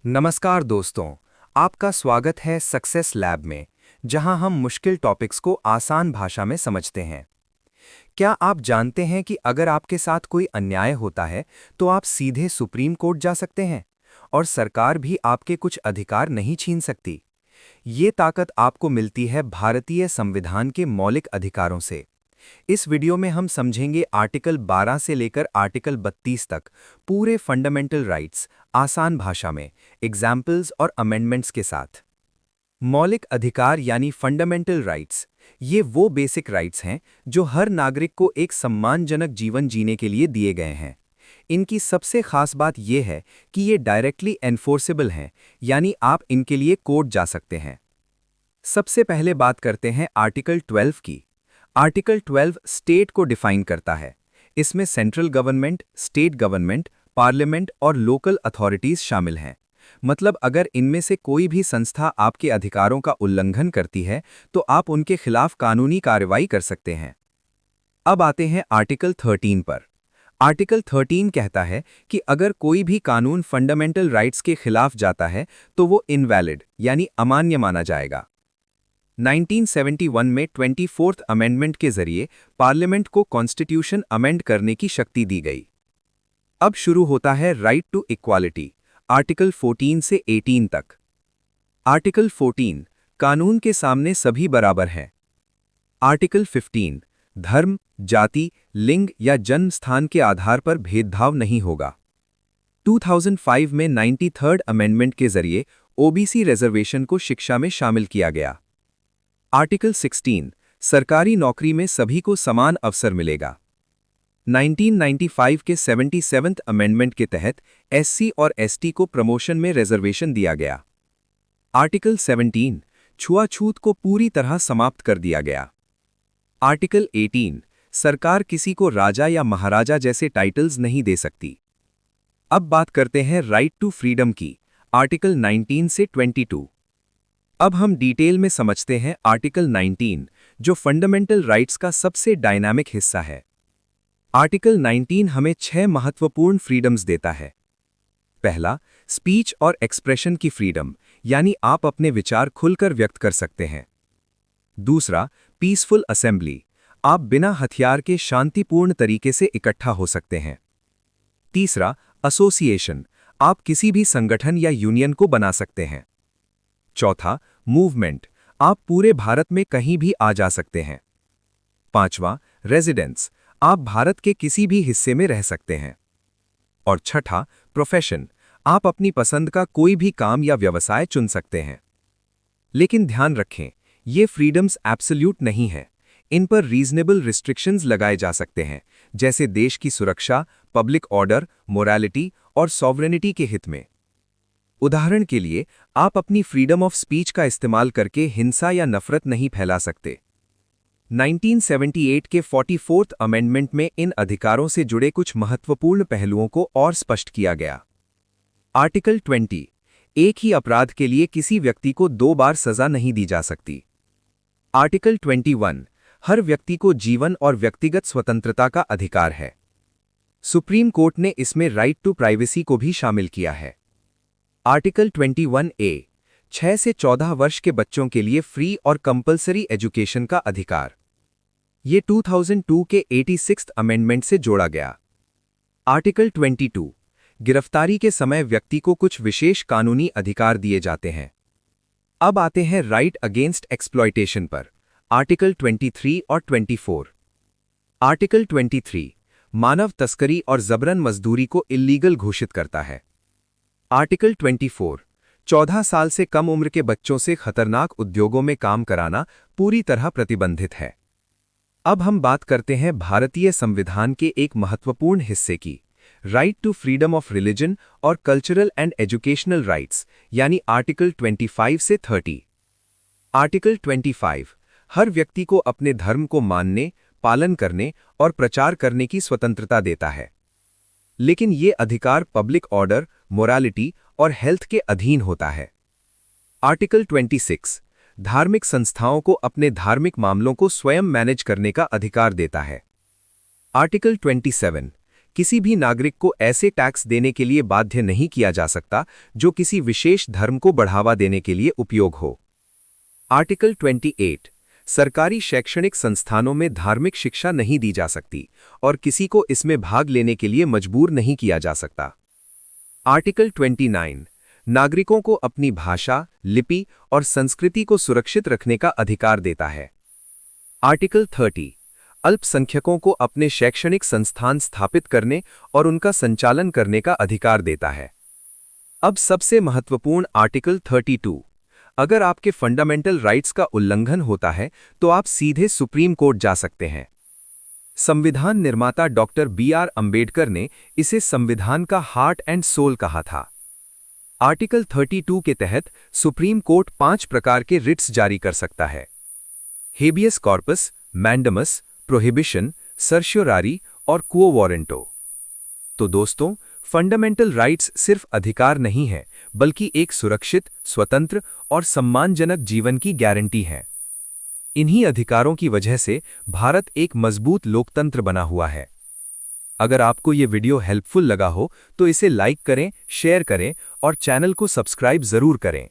नमस्कार दोस्तों, आपका स्वागत है सक्सेस लैब में, जहां हम मुश्किल टॉपिक्स को आसान भाषा में समझते हैं। क्या आप जानते हैं कि अगर आपके साथ कोई अन्याय होता है, तो आप सीधे सुप्रीम कोर्ट जा सकते हैं और सरकार भी आपके कुछ अधिकार नहीं छीन सकती। ये ताकत आपको मिलती है भारतीय संविधान के मौलिक अधिकारों से। इस वीडियो में हम समझेंगे आर्टिकल 12 से लेकर आर्टिकल 32 तक पूरे फंडामेंटल राइट्स आसान भाषा में, एग्जाम्पल्स और अमेंडमेंट्स के साथ। मौलिक अधिकार यानी फंडामेंटल राइट्स, ये वो बेसिक राइट्स हैं जो हर नागरिक को एक सम्मानजनक जीवन जीने के लिए दिए गए हैं। इनकी सबसे खास बात यह है कि ये डायरेक्टली एनफोर्सेबल हैं, यानी आप इनके लिए कोर्ट जा सकते हैं। सबसे पहले बात करते हैं आर्टिकल 12 की। आर्टिकल 12 स्टेट को डिफाइन करता है। इसमें central government, state government, parliament और लोकल अथॉरिटीज शामिल हैं। मतलब अगर इनमें से कोई भी संस्था आपके अधिकारों का उल्लंघन करती है, तो आप उनके खिलाफ कानूनी कार्रवाई कर सकते हैं। अब आते हैं आर्टिकल 13 पर। आर्टिकल 13 कहता है कि अगर कोई भी कानून फंडामेंटल राइट्स के खिलाफ जाता है, तो वो इनवैलिड यानी अमान्य माना जाएगा। 1971 में 24th अमेंडमेंट के जरिए पार्लियामेंट को कॉन्स्टिट्यूशन अमेंड करने की शक्ति दी गई। अब शुरू होता है राइट टू इक्वालिटी, आर्टिकल 14 से 18 तक। आर्टिकल 14, कानून के सामने सभी बराबर हैं। आर्टिकल 15, धर्म, जाति, लिंग या जन्म स्थान के आधार पर भेदभाव नहीं होगा। 2005 में 93rd अमेंडमेंट के जरिए ओबीसी रिजर्वेशन को शिक्षा में शामिल किया गया। आर्टिकल 16, सरकारी नौकरी में सभी को समान अवसर मिलेगा। 1995 के 77th अमेंडमेंट के तहत एससी और एसटी को प्रमोशन में रिजर्वेशन दिया गया। आर्टिकल 17, छुआछूत को पूरी तरह समाप्त कर दिया गया। आर्टिकल 18, सरकार किसी को राजा या महाराजा जैसे टाइटल्स नहीं दे सकती। अब बात करते हैं राइट टू फ्रीडम की, आर्टिकल 19 से 22। अब हम डिटेल में समझते हैं आर्टिकल 19, जो फंडामेंटल राइट्स का सबसे डायनामिक हिस्सा है। आर्टिकल 19 हमें 6 महत्वपूर्ण फ्रीडम्स देता है। पहला, स्पीच और एक्सप्रेशन की फ्रीडम, यानी आप अपने विचार खुलकर व्यक्त कर सकते हैं। दूसरा, पीसफुल असेंबली, आप बिना हथियार के शांतिपूर्ण तरीके से इकट्ठा हो सकते हैं। तीसरा, एसोसिएशन, आप किसी भी संगठन या यूनियन को बना सकते हैं। चौथा, मूवमेंट, आप पूरे भारत में कहीं भी आ जा सकते हैं। पांचवा, रेजिडेंस, आप भारत के किसी भी हिस्से में रह सकते हैं। और छठा, प्रोफेशन, आप अपनी पसंद का कोई भी काम या व्यवसाय चुन सकते हैं। लेकिन ध्यान रखें, ये फ्रीडम्स एब्सोल्यूट नहीं है। इन पर रीजनेबल रिस्ट्रिक्शंस लगाए जा सकते हैं, जैसे देश की सुरक्षा, पब्लिक ऑर्डर, मोरालिटी और सॉवरेनिटी के हित में। उदाहरण के लिए, आप अपनी फ्रीडम ऑफ स्पीच का इस्तेमाल करके हिंसा या नफरत नहीं फैला सकते। 1978 के 44th अमेंडमेंट में इन अधिकारों से जुड़े कुछ महत्वपूर्ण पहलुओं को और स्पष्ट किया गया। आर्टिकल 20, एक ही अपराध के लिए किसी व्यक्ति को 2 बार सजा नहीं दी जा सकती। आर्टिकल 21, हर व्यक्ति को जीवन और व्यक्तिगत स्वतंत्रता का अधिकार है। सुप्रीम कोर्ट ने इसमें राइट टू प्राइवेसी को भी शामिल किया है। आर्टिकल 21A, 6 से 14 वर्ष के बच्चों के लिए फ्री और कंपलसरी एजुकेशन का अधिकार। ये 2002 के 86th अमेंडमेंट से जोड़ा गया। आर्टिकल 22, गिरफ्तारी के समय व्यक्ति को कुछ विशेष कानूनी अधिकार दिए जाते हैं। अब आते हैं राइट अगेंस्ट एक्सप्लॉयटेशन पर, आर्टिकल 23 और 24। आर्टिकल 23, मानव तस्करी और जबरन मजदूरी को इल्लीगल घोषित करता है। आर्टिकल 24, 14 साल से कम उम्र के बच्चों से खतरनाक उद्योगों में काम कराना पूरी तरह प्रतिबंधित है। अब हम बात करते हैं भारतीय संविधान के एक महत्वपूर्ण हिस्से की, right to freedom of religion और कल्चरल एंड एजुकेशनल राइट्स, यानी आर्टिकल 25 से 30। आर्टिकल 25, हर व्यक्ति को अपने धर्म को मानने, पालन करने और प्रचार करने की स्वतंत्रता देता है। लेकिन ये अधिकार पब्लिक ऑर्डर, मोरालिटी और हेल्थ के अधीन होता है। आर्टिकल 26, धार्मिक संस्थाओं को अपने धार्मिक मामलों को स्वयं मैनेज करने का अधिकार देता है। आर्टिकल 27, किसी भी नागरिक को ऐसे टैक्स देने के लिए बाध्य नहीं किया जा सकता जो किसी विशेष धर्म को बढ़ावा देने के लिए उपयोग हो। आर्टिकल 28 सरकारी शैक्षणिक संस्थानों में धार्मिक शिक्षा नहीं दी जा सकती और किसी को इसमें भाग लेने के लिए मजबूर नहीं किया जा सकता। आर्टिकल 29 नागरिकों को अपनी भाषा, लिपि और संस्कृति को सुरक्षित रखने का अधिकार देता है। आर्टिकल 30 अल्पसंख्यकों को अपने शैक्षणिक संस्थान स्थापित करने और उनका संचालन करने का अधिकार देता है। अब सबसे महत्वपूर्ण आर्टिकल 32 अगर आपके फंडामेंटल राइट्स का उल्लंघन होता है तो आप सीधे सुप्रीम कोर्ट जा सकते हैं। संविधान निर्माता डॉक्टर B.R. अंबेडकर ने इसे संविधान का हार्ट एंड सोल कहा था। आर्टिकल 32 के तहत सुप्रीम कोर्ट 5 प्रकार के रिट्स जारी कर सकता है: हेबियस कॉर्पस, मैंडमस, प्रोहिबिशन, सर्शियोरारी और क्वो वारंटो। तो दोस्तों, फंडामेंटल राइट्स सिर्फ अधिकार नहीं है बल्कि एक सुरक्षित, स्वतंत्र और सम्मानजनक जीवन की गारंटी है। इन्हीं अधिकारों की वजह से भारत एक मजबूत लोकतंत्र बना हुआ है। अगर आपको ये वीडियो हेल्पफुल लगा हो तो इसे लाइक करें, शेयर करें और चैनल को सब्सक्राइब जरूर करें।